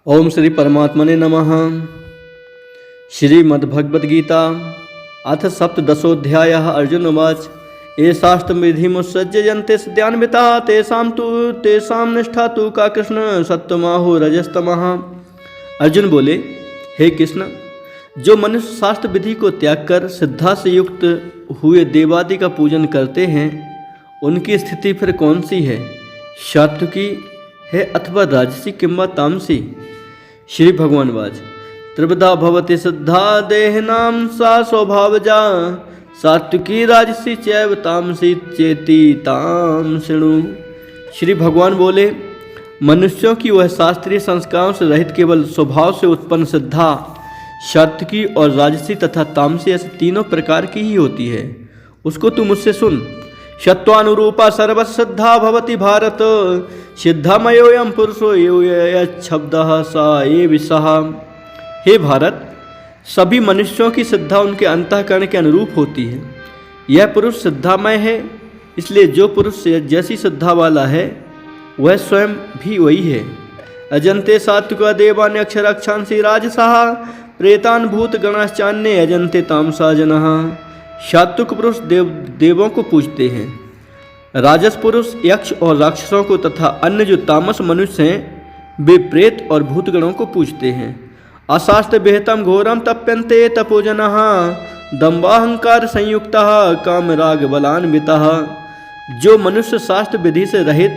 ओम श्री परमात्मने नमः। श्रीमद्भगवद्गीता अथ सप्तदशोऽध्यायः। अर्जुन उवाच एषास्त्रविधिमुत्सृज्य सद्यान्विताः तेषां निष्ठा तु का कृष्ण सत्वमाहो रजस्तमः। अर्जुन बोले, हे कृष्ण, जो मनुष्य शास्त्र विधि को त्याग कर श्रद्धा से युक्त हुए देवादि का पूजन करते हैं, उनकी स्थिति फिर कौन सी है? सात्विकी है अथवा राजसी किंवा तामसी? श्री भगवान वाच त्रिविधा भवति श्रद्धा देहिनां सा स्वभावजा सात्विकी राजसी चैव तामसी चेति ताम शृणु। श्री भगवान बोले, मनुष्यों की वह शास्त्रीय संस्कारों से रहित केवल स्वभाव से उत्पन्न श्रद्धा सात्विकी और राजसी तथा तामसी ऐसे तीनों प्रकार की ही होती है। उसको तू मुझसे सुन। सत्वानुरूपा सर्वश्रद्धा भवति भारत सिद्धमयोऽयं पुरुषो यो यच्छब्दः सा ये विषः। हे भारत, सभी मनुष्यों की श्रद्धा उनके अंतःकरण के अनुरूप होती है। यह पुरुष श्रद्धामय है, इसलिए जो पुरुष जैसी श्रद्धा वाला है वह स्वयं भी वही है। अजन्ते सात्विका देवान्य अक्षराक्षांसी राजसः प्रेतान भूत गणाश्चान्ये अजन्ते तामसा जनः। सात्विक पुरुष देवों को पूजते हैं, राजस पुरुष यक्ष और राक्षसों को तथा अन्य जो तामस मनुष्य हैं वे प्रेत और भूतगणों को पूजते हैं। अशास्त्र विहितम घोरम तप्यन्ते तपोजनः दम्बाहंकार संयुक्तः काम राग बलान्वितः। जो मनुष्य शास्त्र विधि से रहित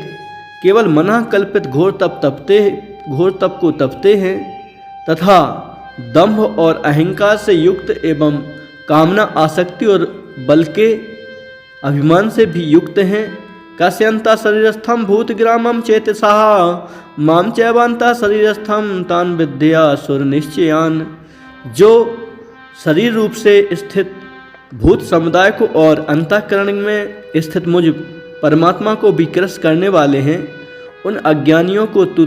केवल मना कल्पित घोर तप को तपते हैं तथा दंभ और अहंकार से युक्त एवं कामना आसक्ति और बल के अभिमान से भी युक्त हैं। कस्यन्ता शरीरस्थम भूतग्रामम चेतसः माम चैवान्ता शरीरस्थम तान विद्या सुर निश्चयान। जो शरीर रूप से स्थित भूत समुदाय को और अंतःकरण में स्थित मुझ परमात्मा को विकृष्ट करने वाले हैं, उन अज्ञानियों को तू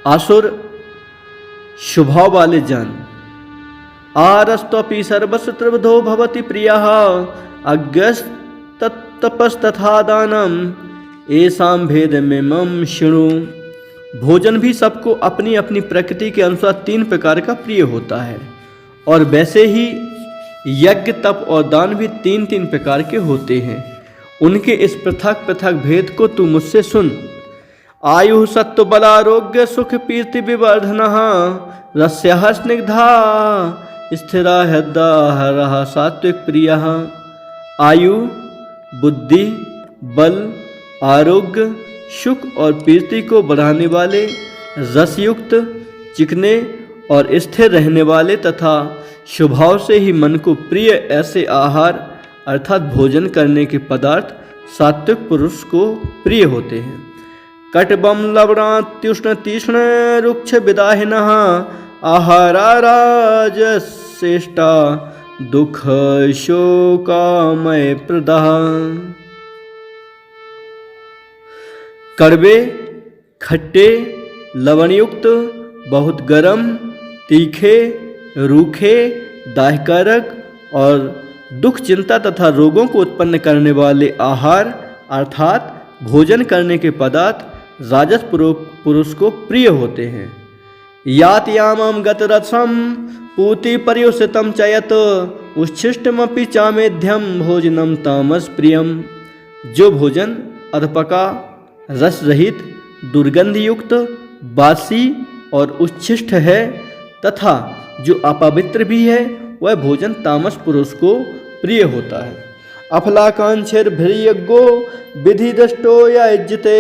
आसुर स्वभाव वाले जान। आरस्त्वपि सर्वस्य त्रिविधो भवति प्रियः अज्ञस्तपस्तथा दानम एषां भेदमिमं शृणु। भोजन भी सबको अपनी अपनी प्रकृति के अनुसार तीन प्रकार का प्रिय होता है, और वैसे ही यज्ञ तप और दान भी तीन तीन प्रकार के होते हैं। उनके इस पृथक पृथक भेद को तू मुझसे सुन। आयु सत्व बलारोग्य सुख कीर्ति विवर्धनः रस्यः स्निग्धा स्थिरा हृदयः सात्विक प्रियः। आयु, बुद्धि, बल, आरोग्य, सुख और कीर्ति को बढ़ाने वाले, रसयुक्त, चिकने और स्थिर रहने वाले तथा स्वभाव से ही मन को प्रिय ऐसे आहार अर्थात भोजन करने के पदार्थ सात्विक पुरुष को प्रिय होते हैं। कटबम लवणात्युष्ण तीक्ष्ण रुक्ष विदाहिनः आहारा राजश्रेष्ठा दुख शोकामय प्रदः। कड़वे, खट्टे, लवणयुक्त, बहुत गर्म, तीखे, रूखे, दाहकारक और दुख चिंता तथा रोगों को उत्पन्न करने वाले आहार अर्थात भोजन करने के पदार्थ राजस पुरुष को प्रिय होते हैं। यात यामम गतरथम पूति पर्युषितम चयत उच्छिष्टमपि चामेध्यम भोजनम तामस प्रियम। जो भोजन अधपका, रस रहित, दुर्गंध युक्त, बासी और उच्छिष्ट है तथा जो अपवित्र भी है वह भोजन तामस पुरुष को प्रिय होता है। अफलाकांक्षिर भृयज्ञो विधि दृष्टो या इज्जते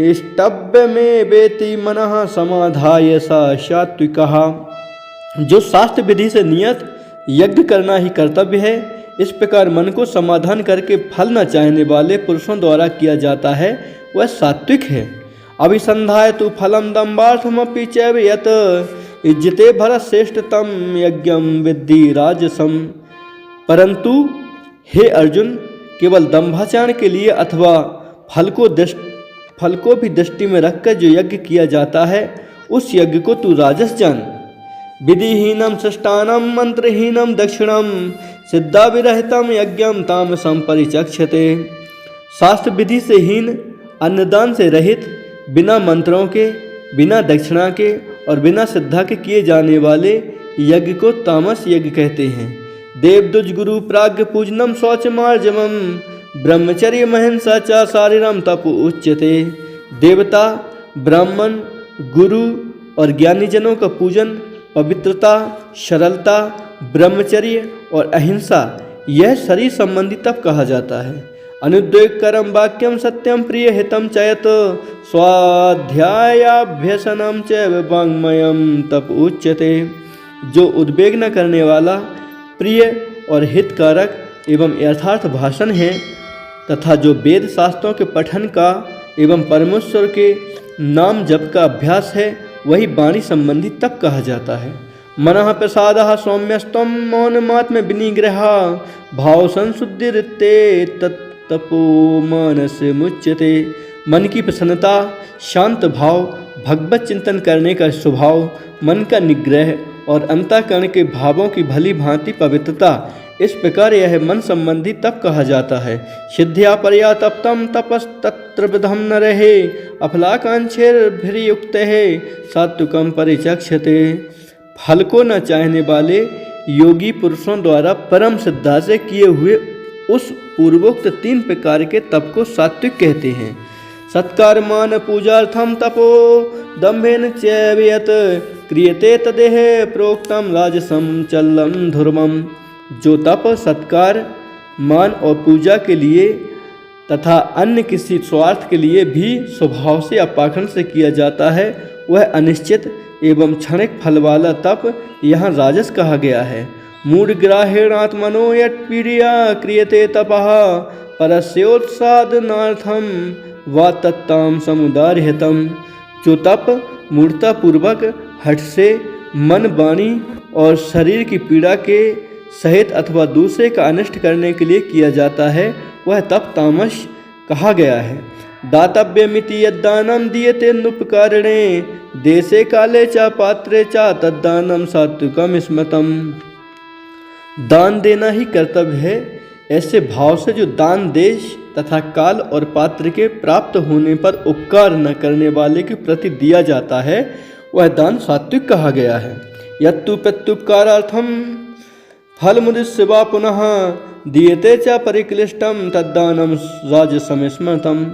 इष्टव्य में वेति मनः समाधाय सा सात्विकः। जो शास्त्र विधि से नियत यज्ञ करना ही कर्तव्य है, इस प्रकार मन को समाधान करके फल न चाहने वाले पुरुषों द्वारा किया जाता है, वह सात्विक है। अभिसंधाय तु फलम दम्बार्थमपि चैव यत इज्जते भरतश्रेष्ठतम यज्ञम विद्धि राजसम। परंतु हे अर्जुन, केवल दंभाचरण के लिए अथवा फल को भी दृष्टि में रखकर जो यज्ञ किया जाता है, उस यज्ञ को तू राजस जान। विधिहीनम सृष्टानम मंत्रहीनम दक्षिणम सिद्धा विरहितम यज्ञम तामसम परिचक्षते। शास्त्र विधि से हीन, अन्नदान से रहित, बिना मंत्रों के बिना दक्षिणा के और बिना श्रद्धा के किए जाने वाले यज्ञ को तामस यज्ञ कहते हैं। देवदुज गुरु प्राज्ञ पूजनम शौच मार्जवम ब्रह्मचर्य महिंसा च शारीरम तप उच्यते। देवता, ब्राह्मण, गुरु और ज्ञानी जनों का पूजन, पवित्रता, सरलता, ब्रह्मचर्य और अहिंसा, यह शरीर संबंधी तप कहा जाता है। अनुद्वेग करम वाक्यम सत्यम प्रिय हितम चयत स्वाध्यायाभ्यसनम च वाङ्मयम तप उच्यते। जो उद्वेग न करने वाला, प्रिय और हितकारक एवं यथार्थ भाषण है तथा जो वेद शास्त्रों के पठन का एवं परमेश्वर के नाम जप का अभ्यास है, वही वाणी संबंधी तप कहा जाता है। मनः प्रसादः सौम्यस्त्वं मौनमात्म विनिग्रह भाव संशुद्धिरित्ते तत्तपो मानस मुच्यते। मन की प्रसन्नता, शांत भाव, भगवत चिंतन करने का स्वभाव, मन का निग्रह और अंतःकरण के भावों की भली भांति पवित्रता, इस प्रकार यह मन संबंधी तप कहा जाता है। सिद्ध्या परया तप्तम तपस्तत्र विधम न रहे अफलाकांक्षेर्भिर्युक्त है सात्विकम परिचक्षते। फल को न चाहने वाले योगी पुरुषों द्वारा परम श्रद्धा से किए हुए उस पूर्वोक्त 3 प्रकार के तप को सात्विक कहते हैं। सत्कर्मान पूजार्थम तपो दम्भेन चैवयत् क्रियते तदेह प्रोक्तम राजसम चलम ध्रुवम। जो तप सत्कार, मान और पूजा के लिए तथा अन्य किसी स्वार्थ के लिए भी स्वभाव से अपाखंड से किया जाता है, वह अनिश्चित एवं क्षणिक फल वाला तप यहाँ राजस कहा गया है। मूढ़ग्राहेणात्मनो यत्पीडिया क्रियते तपः परस्योत्सादनार्थम वा तत्ताम समुदार्यतम। जो तप मूर्तापूर्वक हठ से मन, वाणी और शरीर की पीड़ा के सहित अथवा दूसरे का अनिष्ट करने के लिए किया जाता है, वह तप तामस कहा गया है। दातव्यमिति यद्दानम दीयते नुपकारिणे देशे काले च पात्रे च तद्दानम सात्विकम स्मृतम। दान देना ही कर्तव्य है, ऐसे भाव से जो दान देश तथा काल और पात्र के प्राप्त होने पर उपकार न करने वाले के प्रति दिया जाता है, वह दान सात्विक कहा गया है। यत्तु प्रत्युपकारार्थम फलमुदिस्य वा पुनः दीयते च परिक्लिष्टम तद्दानम राजसम स्मृतम।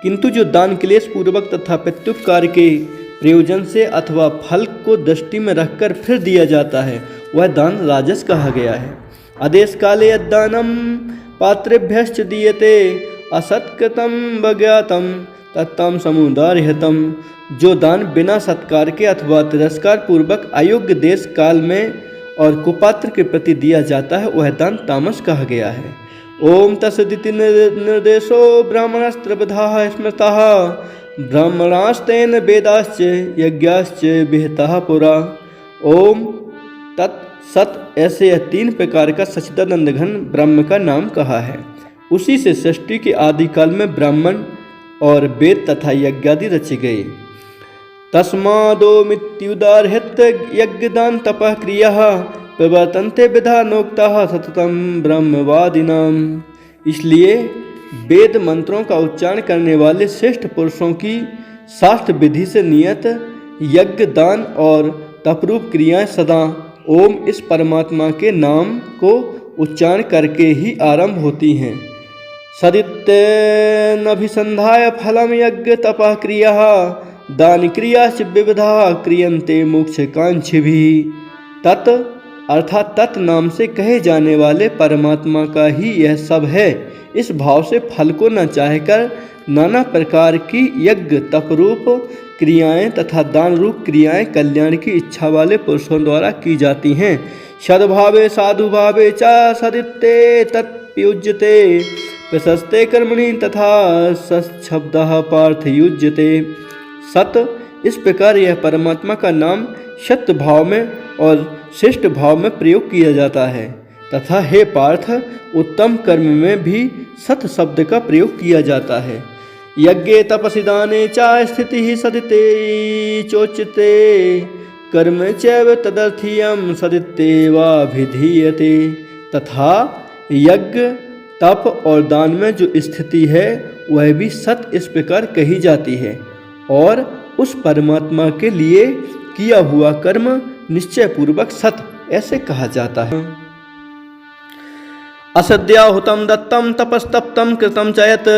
किंतु जो दान क्लेश पूर्वक तथा प्रत्युपकार के प्रयोजन से अथवा फल को दृष्टि में रखकर फिर दिया जाता है, वह दान राजस कहा गया है। आदेश काले यद्दानम पात्रेभ्यश्च दीयते असत्कृतम वज्ञातम तत्तम समुदार्यतम। जो दान बिना सत्कार के अथवा तिरस्कार पूर्वक अयोग्य देश काल में और कुपात्र के प्रति दिया जाता है, वह दान तामस कहा गया है। ओम तत्सदिति निर्देशो ब्राह्मणस्त्रिविधाः स्मृताः ब्राह्मणास्तेन वेदाश्च यज्ञाश्च विहिताः पुरा। ओम तत् सत, ऐसे यह 3 प्रकार का सच्चिदानंद घन ब्रह्म का नाम कहा है। उसी से सृष्टि के आदिकाल में ब्राह्मण और वेद तथा यज्ञादि रचे गए। तस्मादोमित्युदाहृत्य यज्ञदान तपः क्रियाः प्रवर्तन्ते विधानोक्ताः सततम ब्रह्मवादिनाम। इसलिए वेद मंत्रों का उच्चारण करने वाले श्रेष्ठ पुरुषों की शास्त्र विधि से नियत यज्ञ, दान और तपरूप क्रियाएं सदा ओम इस परमात्मा के नाम को उच्चारण करके ही आरंभ होती हैं। सदित्यनभिसंधाय फलम यज्ञ तपः क्रियाः दान क्रियाश्च विविधा क्रियन्ते मोक्षकांक्षिभिः। तत् अर्थात तत् नाम से कहे जाने वाले परमात्मा का ही यह सब है। इस भाव से फल को न चाहकर नाना प्रकार की यज्ञ, तपरूप क्रियाएं तथा दान रूप क्रियाएं कल्याण की इच्छा वाले पुरुषों द्वारा की जाती हैं। सद्भावे साधुभावे च सदित्ते तत्युज्यते प्रशस्ते कर्मणि तथा सच्छब्दः पार्थ युज्यते। सत, इस प्रकार यह परमात्मा का नाम सत्य भाव में और श्रेष्ठ भाव में प्रयोग किया जाता है तथा हे पार्थ, उत्तम कर्म में भी सत शब्द का प्रयोग किया जाता है। यज्ञे तपसि दाने च स्थितिः सदिते चोच्यते कर्म चैव तदर्थीयं सदित्येवाभिधीयते। तथा यज्ञ, तप और दान में जो स्थिति है, वह भी सत इस प्रकार कही जाती है और उस परमात्मा के लिए किया हुआ कर्म निश्चय पूर्वक सत ऐसे कहा जाता है। असद्याहुतम दत्तम तपस्तप्तम कृतम चयत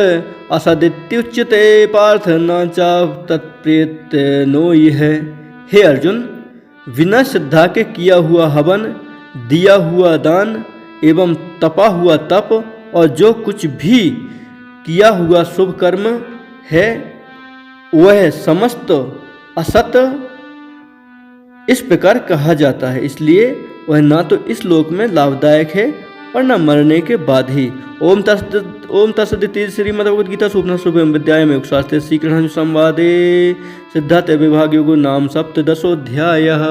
असदित्युच्यते पार्थ न चा तत्प्रेत नो यह। हे अर्जुन, बिना श्रद्धा के किया हुआ हवन, दिया हुआ दान एवं तपा हुआ तप और जो कुछ भी किया हुआ शुभ कर्म है वह समस्त असत इस प्रकार कहा जाता है, इसलिए वह ना तो इस लोक में लाभदायक है और न मरने के बाद ही। ओम तत्सदिति श्रीमद्भगवद्गीता उपनिषदों विद्यायां योगशास्त्रे श्री कृष्ण संवादे सिद्धार्थ विभाग योगो नाम सप्तदशोऽध्यायः।